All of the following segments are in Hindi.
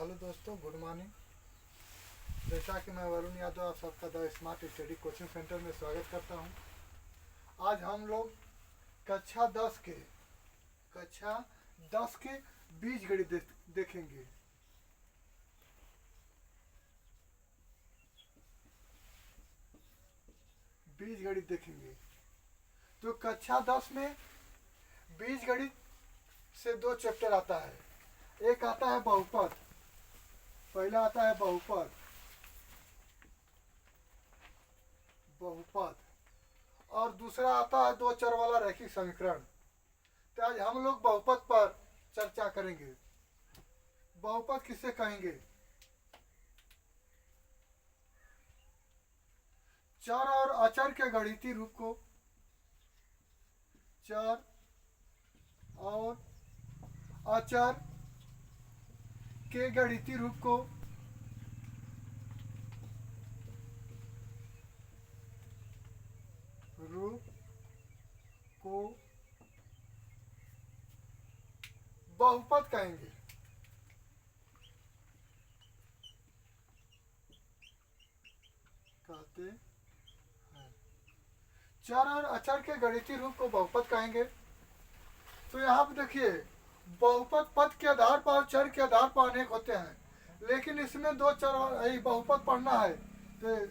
हेलो दोस्तों, गुड मॉर्निंग। जैसा कि मैं वरुण यादव आप सबका the smart study coaching centre में स्वागत करता हूं। आज हम लोग कक्षा 10 के बीजगणित देखेंगे। बीजगणित देखेंगे तो कक्षा 10 में बीजगणित से दो चैप्टर आता है। एक आता है बहुपद, पहला आता है बहुपद और दूसरा आता है दो चर वाला रैखिक समीकरण। तो आज हम लोग बहुपद पर चर्चा करेंगे। बहुपद किसे कहेंगे? चर और अचर के गणितीय रूप को, चर और अचर के गणितीय रूप को बहुपद कहेंगे। कहते हैं चर और अचर के गणितीय रूप को बहुपद कहेंगे। तो यहाँ पे देखिए, बहुपद पद के आधार पर और चर के आधार पर अनेक होते हैं, लेकिन इसमें दो चर बहुपद पढ़ना है। तो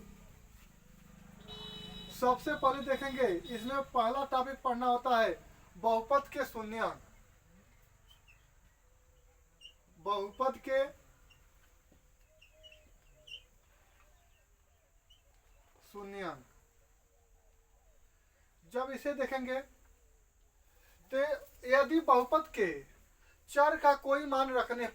सबसे पहले देखेंगे, इसमें पहला टॉपिक पढ़ना होता है बहुपद के शून्यांक। बहुपद के शून्यांक जब इसे देखेंगे तो यदि बहुपद के चर का कोई मान रखने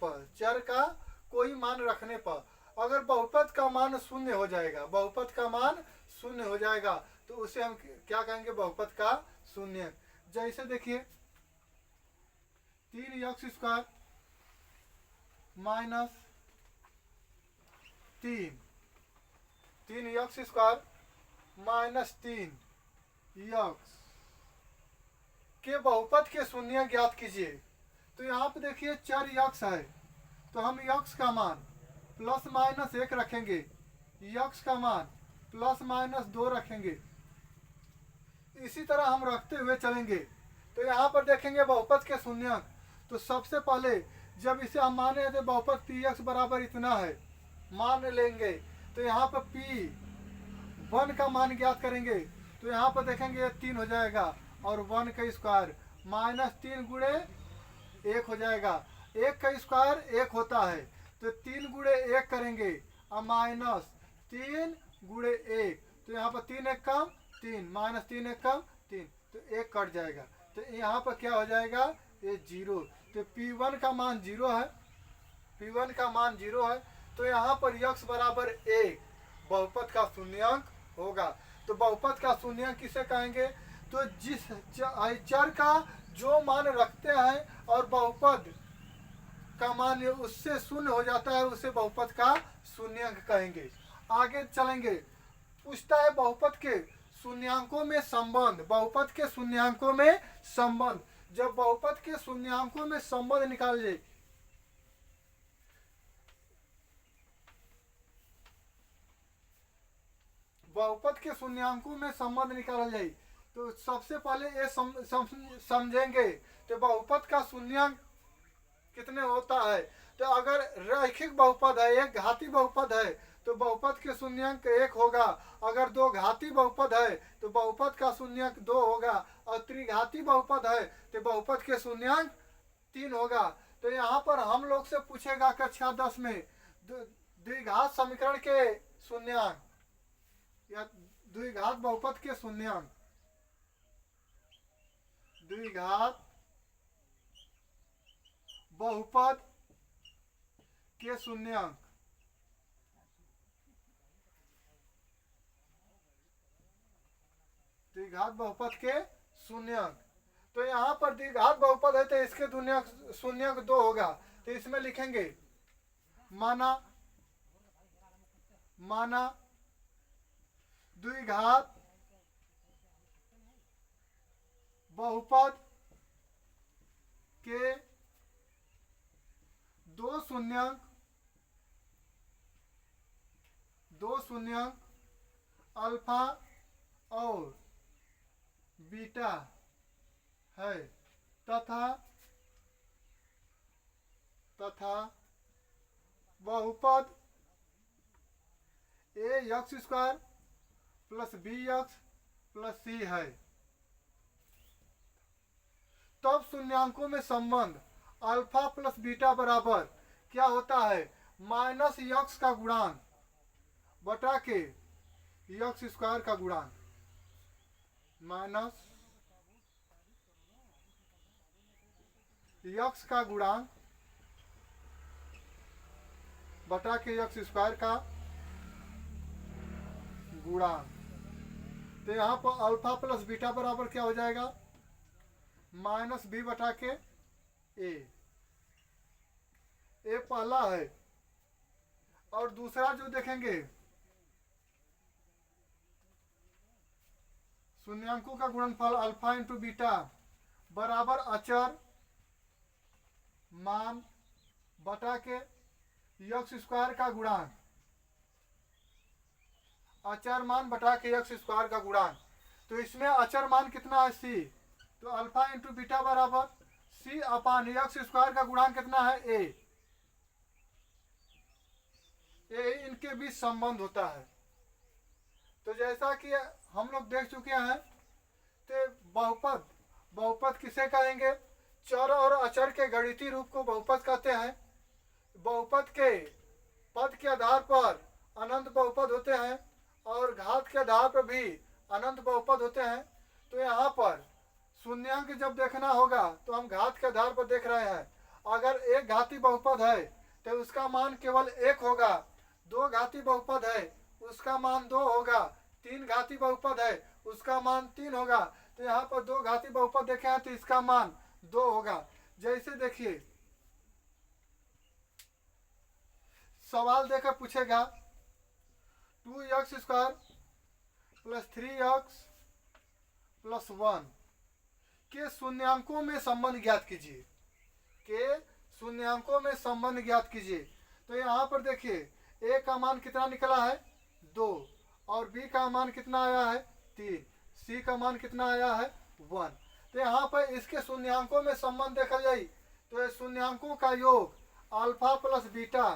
पर अगर बहुपद का मान शून्य हो जाएगा, बहुपद का मान शून्य हो जाएगा, तो उसे हम क्या कहेंगे? बहुपद का शून्य। जैसे देखिए, 3x² minus 3x² minus 3x के बहुपद के शून्य ज्ञात कीजिए। तो यहाँ पे देखिए चर x है, तो हम x का मान प्लस माइनस 1 रखेंगे, x का मान प्लस माइनस 2 रखेंगे। इसी तरह हम रखते हुए चलेंगे। तो यहाँ पर देखेंगे बहुपद के शून्यक। तो सबसे पहले जब इसे हम माने तो बहुपद px बराबर इतना है मान लेंगे। तो यहाँ पर p1 का मान ज्ञात करेंगे। तो यहाँ पर देखेंगे ये 3 हो जाएगा और 1 का स्क्वायर माइनस 3 गुणे 1 हो जाएगा। 1 का स्क्वायर 1 होता है, तो 3 गुणे 1 करेंगे और माइनस 3 गुणे 1। तो यहाँ पर 3 1 कम 3, माइनस 3 1 कम 3, तो 1 कट जाएगा। तो यहाँ पर क्या हो जाएगा? ये 0। तो P1 का मान 0 है, P1 का मान 0 है। तो यहाँ पर x बराबर 1 बहुपद का शून्यांक होगा। तो बहुपद का शून्यांक किसे कहेंगे? तो जिस चर का जो मान रखते हैं और बहुपद का मान उससे शून्य हो जाता है, उसे बहुपद का शून्यांक कहेंगे। आगे चलेंगे, पूछता है बहुपद के शून्यांकों में संबंध। बहुपद के शून्यांकों में संबंध, जब बहुपद के शून्यांकों में संबंध निकालिए। बहुपद के शून्यांकों में संबंध निकाला जाए तो सबसे पहले ये समझेंगे तो बहुपद का शून्यांक कितने होता है। तो अगर रैखिक बहुपद है, एक घाती बहुपद है, तो बहुपद के शून्यांक 1 होगा। अगर दो घाती बहुपद है तो बहुपद का शून्यांक 2 होगा, और त्रिघाती बहुपद है तो बहुपद के शून्यांक 3 होगा। तो यहाँ पर हम लोग से पूछेगा कक्षा 10 में द्विघात समीकरण के शून्यांक या द्विघात बहुपद के शून्यांक, द्विघात बहुपद के शून्यांक। द्विघात बहुपद के शून्यांक, तो यहाँ पर द्विघात बहुपद है तो इसके शून्यांक 2 होगा। तो इसमें लिखेंगे माना द्विघात बहुपद के दो शून्यांक दो शून्यंक अल्फा और बीटा है तथा बहुपद a x square plus b x plus c है, तब शून्यांकों में संबंध अल्फा प्लस बीटा बराबर क्या होता है, माइनस यक्स का गुणांक बटा के यक्स स्क्वायर का गुणांक, माइनस यक्स का गुणांक बटा के यक्स स्क्वायर का गुणांक। तो यहाँ पर अल्फा प्लस बीटा बराबर क्या हो जाएगा, माइनस बी बटा के ए पहला है। और दूसरा जो देखेंगे शून्यांकों का गुणनफल अल्फा इंटू बीटा बराबर अचर मान बटा के यक्स स्क्वायर का गुणांक, अचर मान बटा के यक्स स्क्वायर का गुणांक। तो इसमें अचर मान कितना है सी, तो अल्फा इंटू बीटा बराबर सी अपान यक्स स्क्वायर का गुणांक कितना है ए इनके बीच संबंध होता है। तो जैसा कि हम लोग देख चुके हैं, तो बहुपद किसे कहेंगे, चर और अचर के गणितीय रूप को बहुपद कहते हैं। बहुपद के पद के आधार पर अनंत बहुपद होते हैं और घात के आधार पर भी अनंत बहुपद होते हैं। तो यहाँ पर शून्यांक जब देखना होगा तो हम घात के आधार पर देख रहे हैं। अगर एक घाती बहुपद है तो उसका मान केवल एक होगा, दो घाती बहुपद है उसका मान दो होगा, तीन घाती बहुपद है उसका मान तीन होगा। तो यहाँ पर दो घाती बहुपद देखे हैं तो इसका मान दो होगा। जैसे देखिए सवाल देकर पूछेगा 2x square plus 3x plus 1 के शून्यांकों में संबंध ज्ञात कीजिए, के शून्यांकों में संबंध ज्ञात कीजिए। तो यहाँ पर देखिए a का मान कितना निकला है 2 और b का मान कितना आया है 3, c का मान कितना आया है 1। तो यहाँ पर इसके शून्यांकों में संबंध देखा जाए तो शून्यांकों का योग अल्फा प्लस बीटा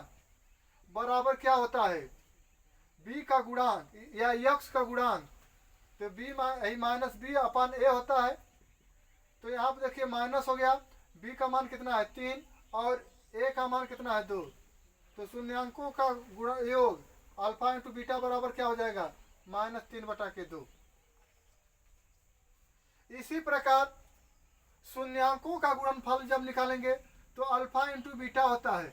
बराबर क्या होता है, b का गुणांक या यक्स का गुणांक, तो b माइनस बी अपान ए होता है। तो यहाँ पर देखिए माइनस हो गया, b का मान कितना है 3 और a का मान कितना है 2। तो शून्यांकों का गुणा योग अल्फा इंटू बीटा बराबर क्या हो जाएगा, -3 बटा के 2। इसी प्रकार शून्यांकों का गुणनफल जब निकालेंगे तो अल्फा इंटू बीटा होता है,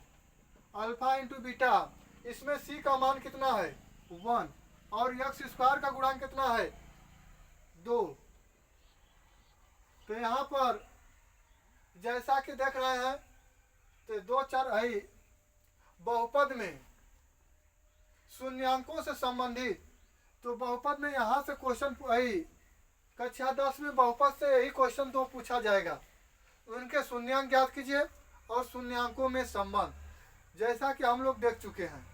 अल्फा इंटू बीटा, इसमें c का मान कितना है 1 और यक्स स्क्वायर का गुणांक कितना है 2। तो यहाँ पर जैसा कि देख रहे हैं तो दो चर है बहुपद में शून्यांकों से संबंधित। तो बहुपद में यहाँ से क्वेश्चन कक्षा 10 में बहुपद से यही क्वेश्चन तो पूछा जाएगा। उनके शून्यांक ज्ञात कीजिए और शून्यांकों में संबंध, जैसा कि हम लोग देख चुके हैं।